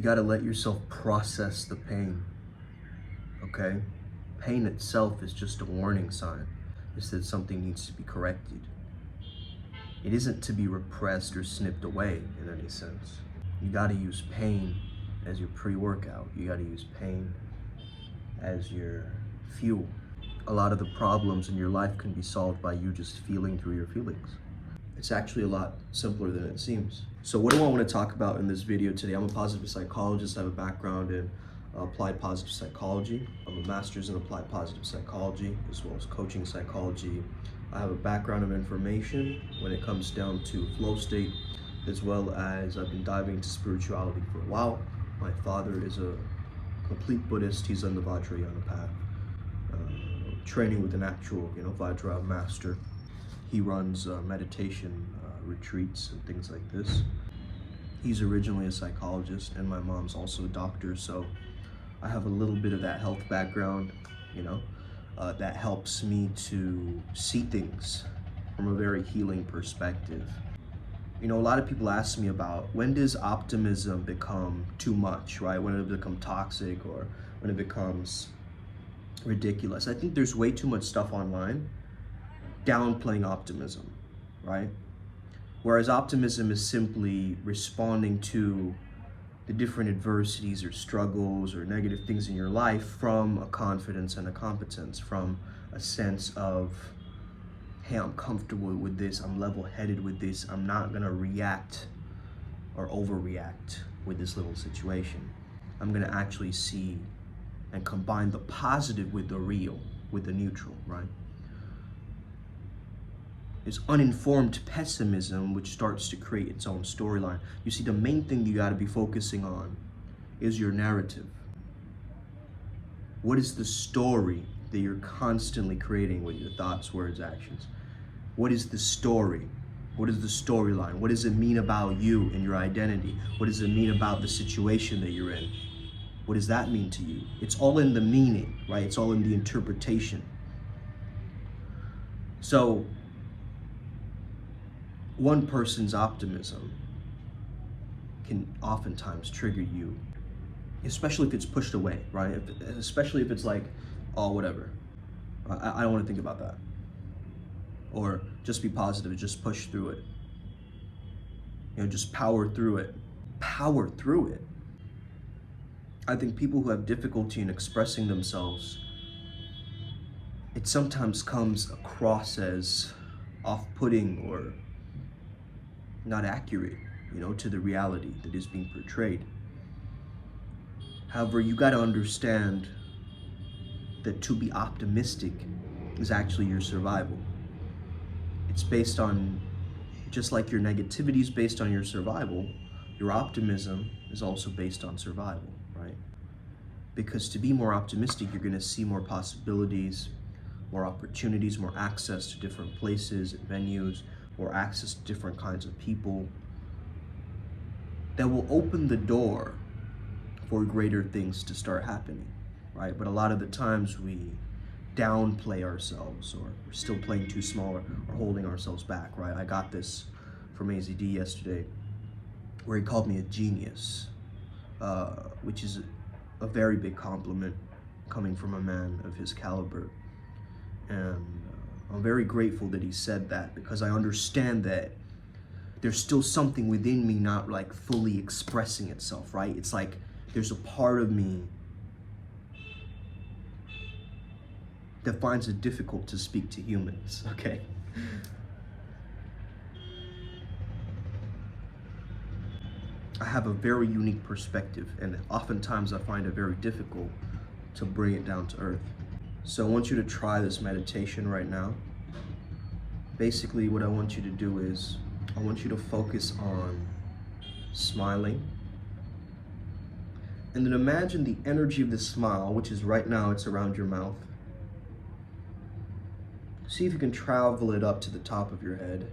got to let yourself process the pain, okay? Pain itself is just a warning sign. It's that something needs to be corrected. It isn't to be repressed or snipped away in any sense. You got to use pain as your pre-workout. You got to use pain as your fuel. A lot of the problems in your life can be solved by you just feeling through your feelings. It's actually a lot simpler than it seems. So what do I want to talk about in this video today? I'm a positive psychologist. I have a background in applied positive psychology. I'm a master's in applied positive psychology as well as coaching psychology. I have a background of information when it comes down to flow state, as well as I've been diving into spirituality for a while. My father is a complete Buddhist. He's on the Vajrayana path, training with an actual, Vajra master. He runs meditation retreats and things like this. He's originally a psychologist, and my mom's also a doctor, so I have a little bit of that health background, that helps me to see things from a very healing perspective. A lot of people ask me about when does optimism become too much, right? When it become toxic or when it becomes ridiculous. I think there's way too much stuff online downplaying optimism, right? Whereas optimism is simply responding to the different adversities or struggles or negative things in your life from a confidence and a competence, from a sense of, hey, I'm comfortable with this, I'm level-headed with this, I'm not gonna react or overreact with this little situation. I'm gonna actually see and combine the positive with the real, with the neutral, right? Is uninformed pessimism, which starts to create its own storyline. You see, the main thing you got to be focusing on is your narrative. What is the story that you're constantly creating with your thoughts, words, actions? What is the story? What is the storyline? What does it mean about you and your identity? What does it mean about the situation that you're in? What does that mean to you? It's all in the meaning, right? It's all in the interpretation. So, one person's optimism can oftentimes trigger you, especially if it's pushed away, right? Especially if it's like, oh, whatever. I don't want to think about that. Or just be positive, just push through it. Just power through it. Power through it. I think people who have difficulty in expressing themselves, it sometimes comes across as off-putting or not accurate, to the reality that is being portrayed. However, you got to understand that to be optimistic is actually your survival. It's based on, just like your negativity is based on your survival, your optimism is also based on survival, right? Because to be more optimistic, you're going to see more possibilities, more opportunities, more access to different places and venues, or access to different kinds of people that will open the door for greater things to start happening, right? But a lot of the times we downplay ourselves, or we're still playing too small, or holding ourselves back, right? I got this from AZD yesterday, where he called me a genius, which is a very big compliment coming from a man of his caliber. And I'm very grateful that he said that, because I understand that there's still something within me not like fully expressing itself, right? It's like there's a part of me that finds it difficult to speak to humans, okay? I have a very unique perspective, and oftentimes I find it very difficult to bring it down to earth. So I want you to try this meditation right now. Basically, what I want you to do is, I want you to focus on smiling. And then imagine the energy of the smile, which is right now, it's around your mouth. See if you can travel it up to the top of your head.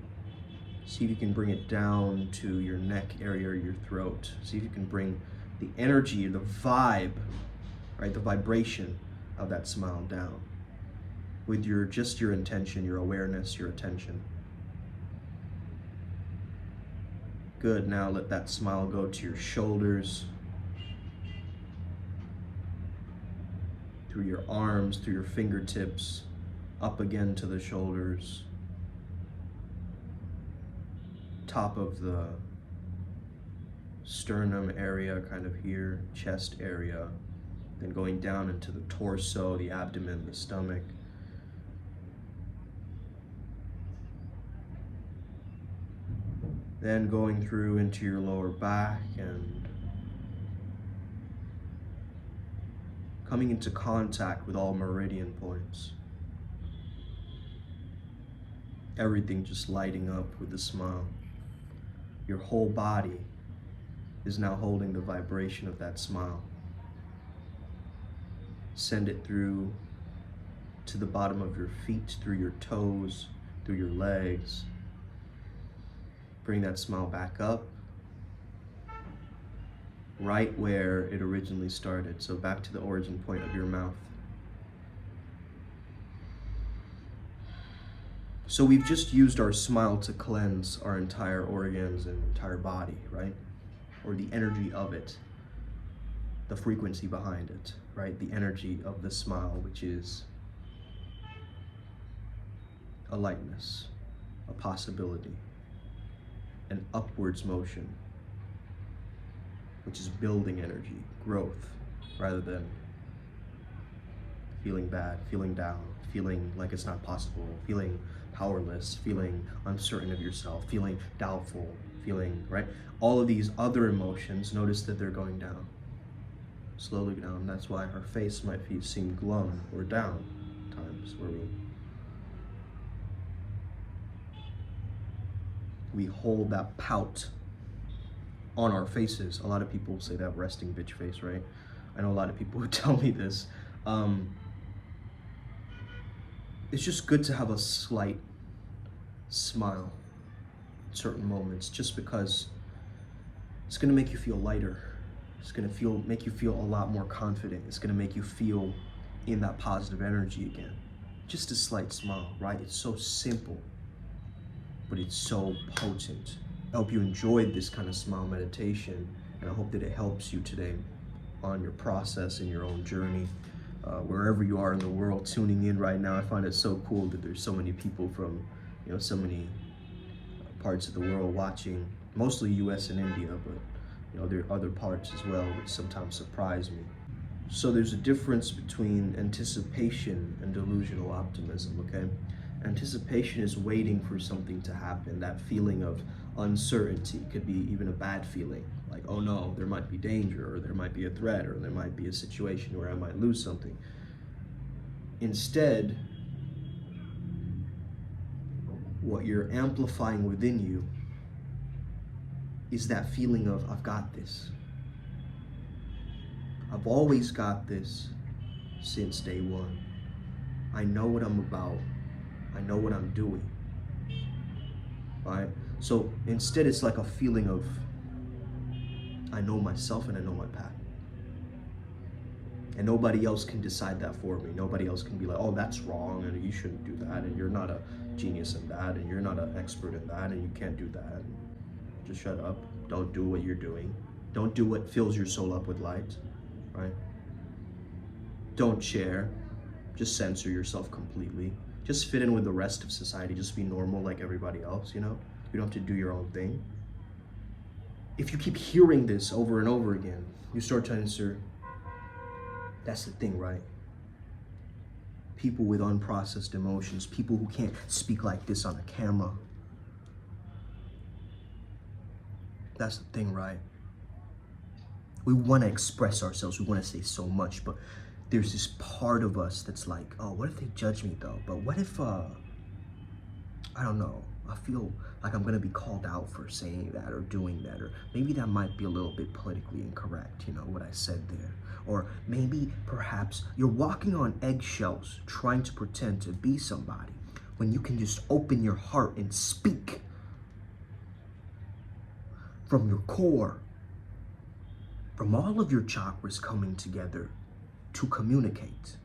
See if you can bring it down to your neck area or your throat. See if you can bring the energy, the vibe, right, the vibration of that smile down with your intention, your awareness, your attention. Good. Now let that smile go to your shoulders, through your arms, through your fingertips, up again to the shoulders, top of the sternum area, kind of here, chest area, then going down into the torso, the abdomen, the stomach. Then going through into your lower back and coming into contact with all meridian points. Everything just lighting up with a smile. Your whole body is now holding the vibration of that smile. Send it through to the bottom of your feet, through your toes, through your legs. Bring that smile back up, right where it originally started. So back to the origin point of your mouth. So we've just used our smile to cleanse our entire organs and entire body, right? Or the energy of it, the frequency behind it, right? The energy of the smile, which is a lightness, a possibility, an upwards motion, which is building energy, growth, rather than feeling bad, feeling down, feeling like it's not possible, feeling powerless, feeling uncertain of yourself, feeling doubtful, feeling, right? All of these other emotions, notice that they're going down, slowly down. That's why our face might seem glum or down times, where we hold that pout on our faces. A lot of people say that resting bitch face, right? I know a lot of people who tell me this. It's just good to have a slight smile at certain moments, just because it's gonna make you feel lighter. It's gonna make you feel a lot more confident. It's gonna make you feel in that positive energy again. Just a slight smile, right? It's so simple, but it's so potent. I hope you enjoyed this kind of smile meditation, and I hope that it helps you today on your process in your own journey. Wherever you are in the world tuning in right now, I find it so cool that there's so many people from, so many parts of the world watching, mostly US and India, but there are other parts as well, which sometimes surprise me. So there's a difference between anticipation and delusional optimism, okay? Anticipation is waiting for something to happen. That feeling of uncertainty could be even a bad feeling, like, oh no, there might be danger, or there might be a threat, or there might be a situation where I might lose something. Instead, what you're amplifying within you is that feeling of, I've got this. I've always got this since day one. I know what I'm about. I know what I'm doing, right? So instead, it's like a feeling of, I know myself and I know my path. And nobody else can decide that for me. Nobody else can be like, oh, that's wrong, and you shouldn't do that, and you're not a genius in that, and you're not an expert in that, and you can't do that. Just shut up. Don't do what you're doing. Don't do what fills your soul up with light, right? Don't share. Just censor yourself completely. Just fit in with the rest of society. Just be normal like everybody else, You don't have to do your own thing. If you keep hearing this over and over again, you start to answer, that's the thing, right? People with unprocessed emotions, people who can't speak like this on a camera. That's the thing, right? We want to express ourselves. We want to say so much, but there's this part of us that's like, oh, what if they judge me though? But what if, I don't know, I feel like I'm gonna be called out for saying that or doing that, or maybe that might be a little bit politically incorrect, what I said there. Or maybe, perhaps, you're walking on eggshells trying to pretend to be somebody when you can just open your heart and speak from your core, from all of your chakras coming together to communicate.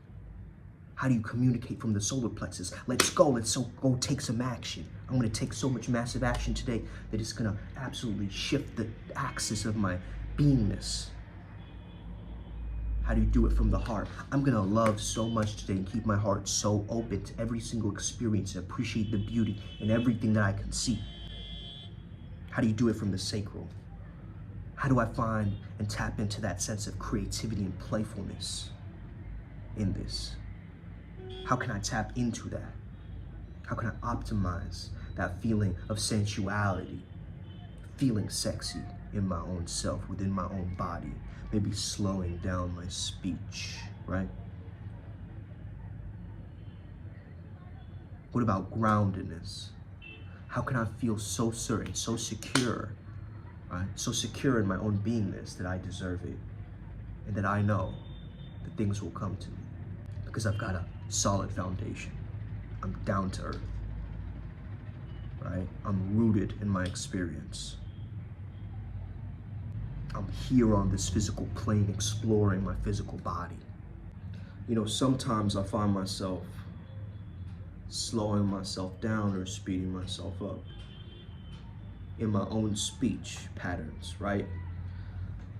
How do you communicate from the solar plexus? Let's go go take some action. I'm gonna take so much massive action today that it's gonna absolutely shift the axis of my beingness. How do you do it from the heart? I'm gonna love so much today and keep my heart so open to every single experience and appreciate the beauty in everything that I can see. How do you do it from the sacral? How do I find and tap into that sense of creativity and playfulness in this? How can I tap into that? How can I optimize that feeling of sensuality, feeling sexy in my own self, within my own body, maybe slowing down my speech, right? What about groundedness? How can I feel so certain, so secure, right? So secure in my own beingness that I deserve it and that I know that things will come to me because I've got a solid foundation. I'm down to earth, right? I'm rooted in my experience. I'm here on this physical plane exploring my physical body. You know, sometimes I find myself slowing myself down or speeding myself up in my own speech patterns, right?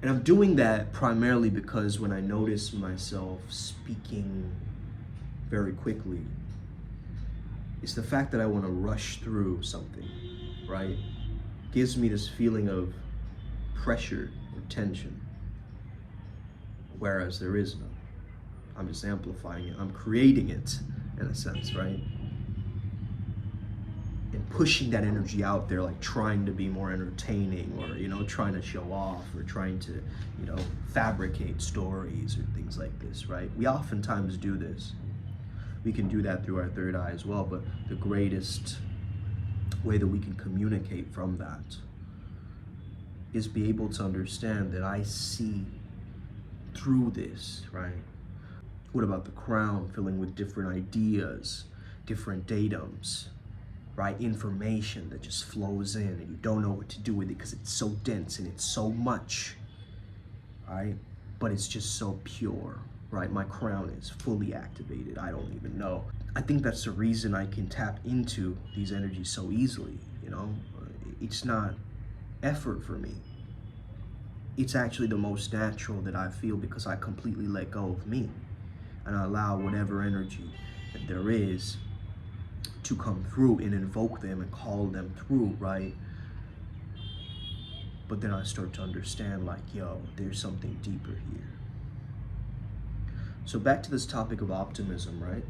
And I'm doing that primarily because when I notice myself speaking very quickly, it's the fact that I want to rush through something, right? Gives me this feeling of pressure or tension, whereas there is none. I'm just amplifying it. I'm creating it in a sense, right? And pushing that energy out there, like trying to be more entertaining or, you know, trying to show off or trying to, you know, fabricate stories or things like this, right? We oftentimes do this. We can do that through our third eye as well, but the greatest way that we can communicate from that is be able to understand that I see through this, right? What about the crown filling with different ideas, different datums, right? Information that just flows in and you don't know what to do with it because it's so dense and it's so much, right? But it's just so pure, right? My crown is fully activated. I don't even know. I think that's the reason I can tap into these energies so easily, you know? It's not effort for me. It's actually the most natural that I feel because I completely let go of me and I allow whatever energy that there is to come through and invoke them and call them through, right? But then I start to understand like, yo, there's something deeper here. So back to this topic of optimism, right?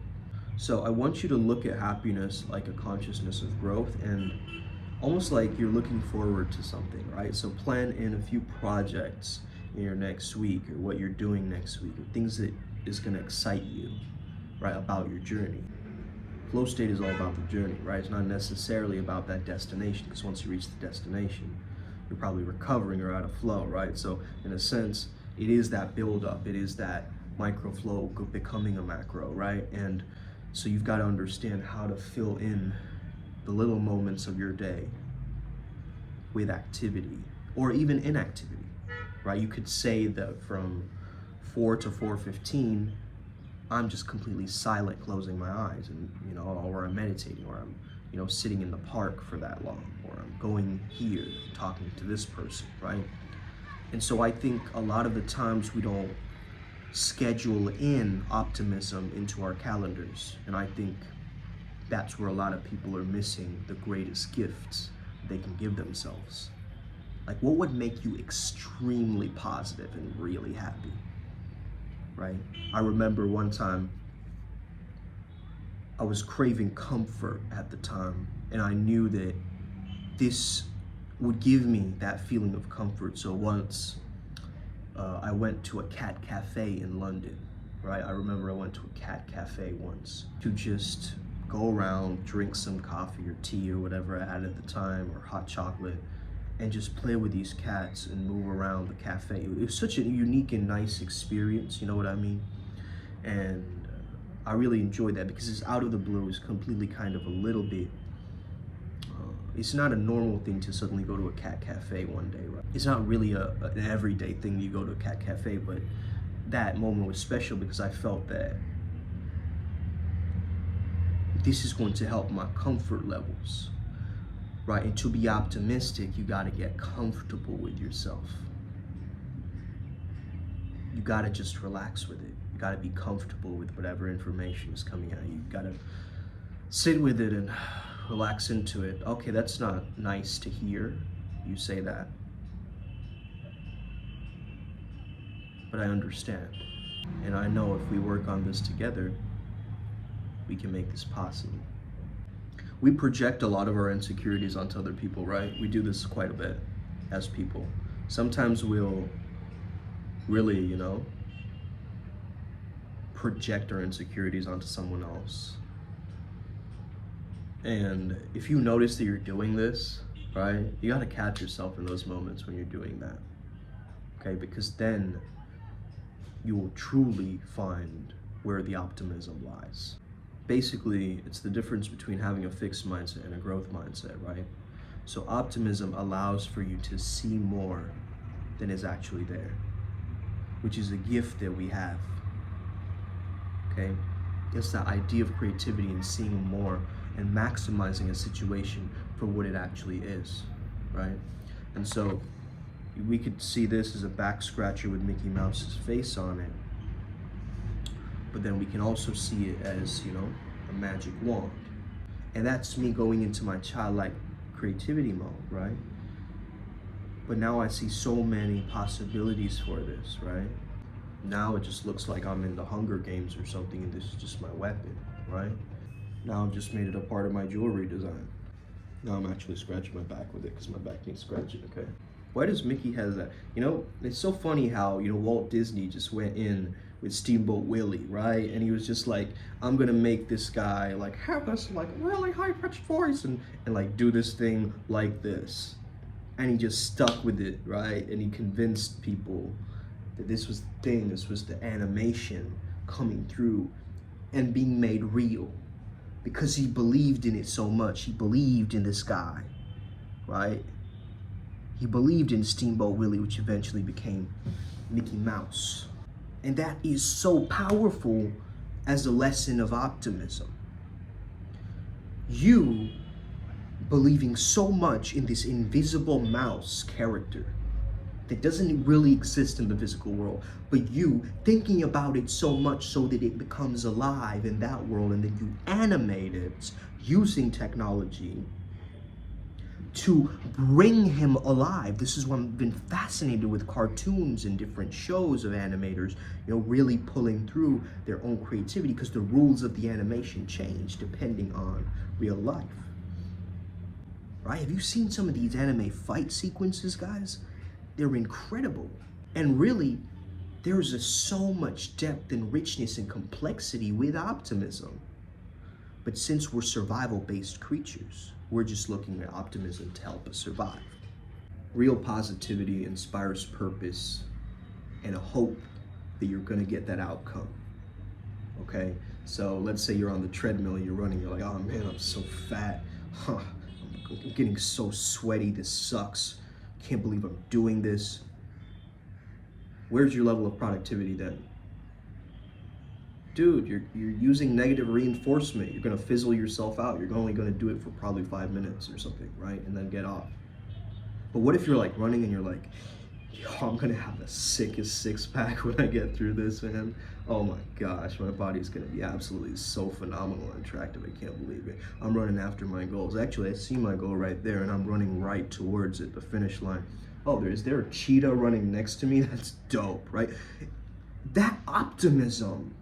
So I want you to look at happiness like a consciousness of growth and almost like you're looking forward to something, right? So plan in a few projects in your next week or what you're doing next week or things that is gonna excite you, right, about your journey. Flow state is all about the journey, right? It's not necessarily about that destination because once you reach the destination, you're probably recovering or out of flow, right? So in a sense, it is that buildup. It is that micro flow becoming a macro, right? And so you've got to understand how to fill in the little moments of your day with activity or even inactivity, right? You could say that from 4 to 4:15, I'm just completely silent, closing my eyes, and you know, or I'm meditating, or I'm, you know, sitting in the park for that long, or I'm going here, talking to this person, right? And so I think a lot of the times we don't schedule in optimism into our calendars, and I think that's where a lot of people are missing the greatest gifts they can give themselves. Like, what would make you extremely positive and really happy? Right? I remember one time I was craving comfort at the time, and I knew that this would give me that feeling of comfort. So once I went to a cat cafe in London, right? I remember I went to a cat cafe once to just go around, drink some coffee or tea or whatever I had at the time, or hot chocolate, and just play with these cats and move around the cafe. It was such a unique and nice experience, you know what I mean? And I really enjoyed that because it's out of the blue. It's completely kind of a little bit, it's not a normal thing to suddenly go to a cat cafe one day, right? It's not really an everyday thing you go to a cat cafe, but that moment was special because I felt that this is going to help my comfort levels. Right, and to be optimistic, you got to get comfortable with yourself. you gotta just relax with it. You gotta be comfortable with whatever information is coming at you. You gotta sit with it and relax into it. Okay, that's not nice to hear you say that, but I understand. And I know if we work on this together, we can make this possible. We project a lot of our insecurities onto other people, right? We do this quite a bit as people. Sometimes we'll really, project our insecurities onto someone else. And if you notice that you're doing this, right, you gotta catch yourself in those moments when you're doing that, okay? Because then you will truly find where the optimism lies. Basically, it's the difference between having a fixed mindset and a growth mindset, right? So optimism allows for you to see more than is actually there, which is a gift that we have, okay? It's that idea of creativity and seeing more and maximizing a situation for what it actually is, right? And so we could see this as a back scratcher with Mickey Mouse's face on it, but then we can also see it as, a magic wand. And that's me going into my childlike creativity mode, right? But now I see so many possibilities for this, right? Now it just looks like I'm in the Hunger Games or something, and this is just my weapon, right? Now I've just made it a part of my jewelry design. Now I'm actually scratching my back with it because my back needs scratching, okay? Why does Mickey has that? It's so funny how, Walt Disney just went in with Steamboat Willie, right? And he was just like, I'm gonna make this guy have this really high pitched voice and do this thing like this. And he just stuck with it, right? And he convinced people that this was the thing, this was the animation coming through and being made real. Because he believed in it so much. He believed in this guy, right? He believed in Steamboat Willie, which eventually became Mickey Mouse. And that is so powerful as a lesson of optimism. You believing so much in this invisible mouse character that doesn't really exist in the physical world, but you thinking about it so much so that it becomes alive in that world, and then you animate it using technology to bring him alive. This is why I've been fascinated with cartoons and different shows of animators, really pulling through their own creativity, because the rules of the animation change depending on real life. Right? Have you seen some of these anime fight sequences, guys? They're incredible. And really, there's so much depth and richness and complexity with optimism. But since we're survival-based creatures, we're just looking at optimism to help us survive. Real positivity inspires purpose and a hope that you're gonna get that outcome, okay? So let's say you're on the treadmill and you're running, you're like, oh man, I'm so fat. I'm getting so sweaty, this sucks. Can't believe I'm doing this. Where's your level of productivity then? Dude, you're using negative reinforcement. You're gonna fizzle yourself out. You're only gonna do it for probably 5 minutes or something, right? And then get off. But what if you're running and you're like, yo, I'm gonna have the sickest six-pack when I get through this, man. Oh my gosh, my body's gonna be absolutely so phenomenal and attractive. I can't believe it. I'm running after my goals. Actually, I see my goal right there and I'm running right towards it, the finish line. Oh, is there a cheetah running next to me? That's dope, right? That optimism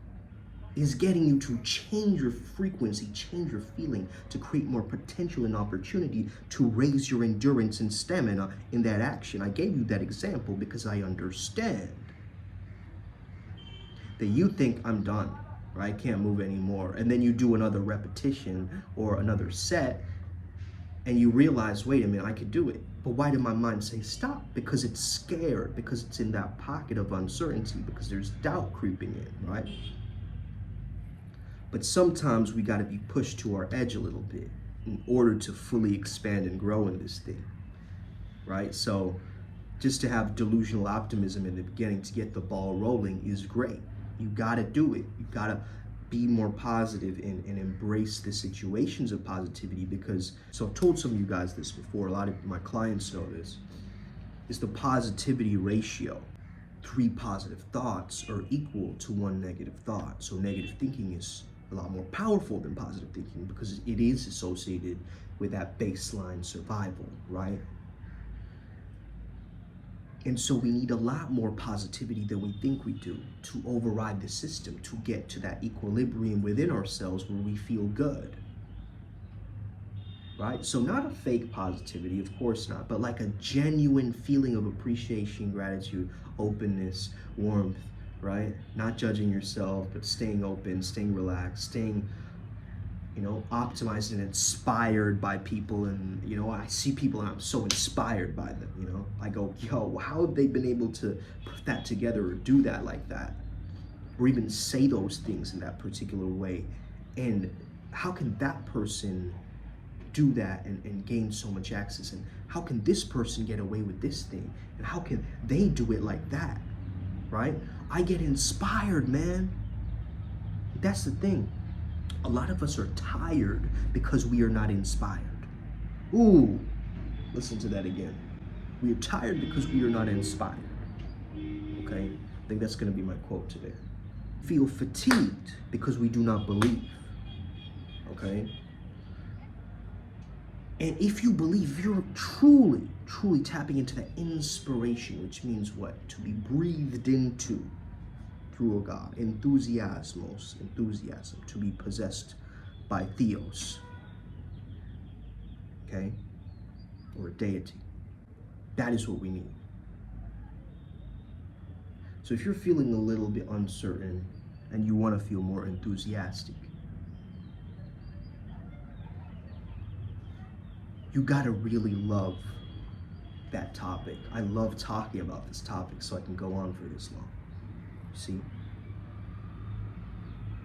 is getting you to change your frequency, change your feeling, to create more potential and opportunity to raise your endurance and stamina in that action. I gave you that example because I understand that you think I'm done, right? I can't move anymore. And then you do another repetition or another set and you realize, wait a minute, I could do it. But why did my mind say stop? Because it's scared, because it's in that pocket of uncertainty, because there's doubt creeping in, right? But sometimes we got to be pushed to our edge a little bit in order to fully expand and grow in this thing, right? So just to have delusional optimism in the beginning to get the ball rolling is great. You got to do it. You got to be more positive and embrace the situations of positivity, because, so I've told some of you guys this before, a lot of my clients know this, is the positivity ratio. 3 positive thoughts are equal to 1 negative thought. So negative thinking is a lot more powerful than positive thinking because it is associated with that baseline survival, right? And so we need a lot more positivity than we think we do to override the system, to get to that equilibrium within ourselves where we feel good, right? So not a fake positivity, of course not, but like a genuine feeling of appreciation, gratitude, openness, warmth, right? Not judging yourself, but staying open, staying relaxed, staying, optimized and inspired by people. And, I see people and I'm so inspired by them, I go, yo, how have they been able to put that together or do that like that? Or even say those things in that particular way? And how can that person do that and gain so much access? And how can this person get away with this thing? And how can they do it like that, right? I get inspired, man. That's the thing. A lot of us are tired because we are not inspired. Ooh, listen to that again. We are tired because we are not inspired. Okay? I think that's going to be my quote today. Feel fatigued because we do not believe. Okay? And if you believe, you're truly, truly tapping into that inspiration, which means what? To be breathed into through a God. Enthusiasm, to be possessed by theos. Okay? Or a deity. That is what we need. So if you're feeling a little bit uncertain and you want to feel more enthusiastic, you gotta really love that topic. I love talking about this topic so I can go on for this long. See?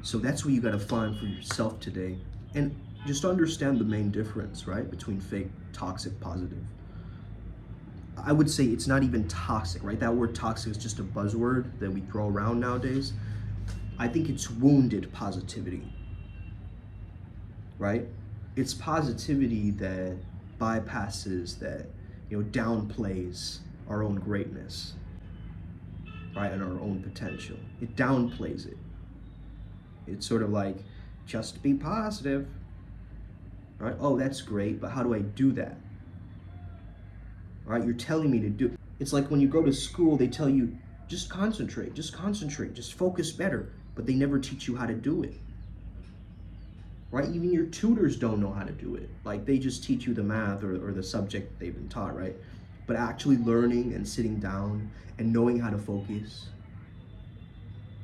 So that's what you gotta find for yourself today. And just understand the main difference, right? Between fake, toxic, positive. I would say it's not even toxic, right? That word toxic is just a buzzword that we throw around nowadays. I think it's wounded positivity, right? It's positivity that bypasses, that downplays our own greatness, right, and our own potential. It downplays it. It's sort of like, just be positive, right? Oh, that's great, but how do I do that? All right, you're telling me to do. It's like when you go to school, they tell you, just concentrate, just focus better, but they never teach you how to do it. Right? Even your tutors don't know how to do it. Like, they just teach you the math or the subject they've been taught, right? But actually learning and sitting down and knowing how to focus,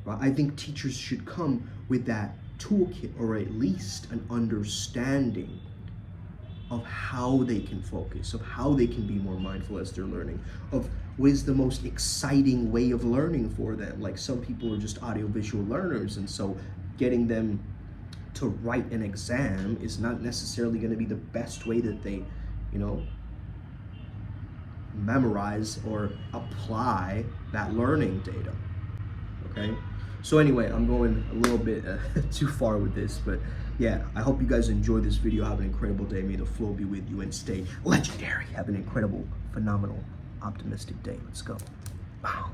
right? I think teachers should come with that toolkit, or at least an understanding of how they can focus, of how they can be more mindful as they're learning, of what is the most exciting way of learning for them. Like, some people are just audiovisual learners, and so getting them to write an exam is not necessarily going to be the best way that they, memorize or apply that learning data. Okay? So anyway, I'm going a little bit too far with this, but yeah, I hope you guys enjoy this video. Have an incredible day. May the flow be with you and stay legendary. Have an incredible, phenomenal, optimistic day. Let's go. Wow.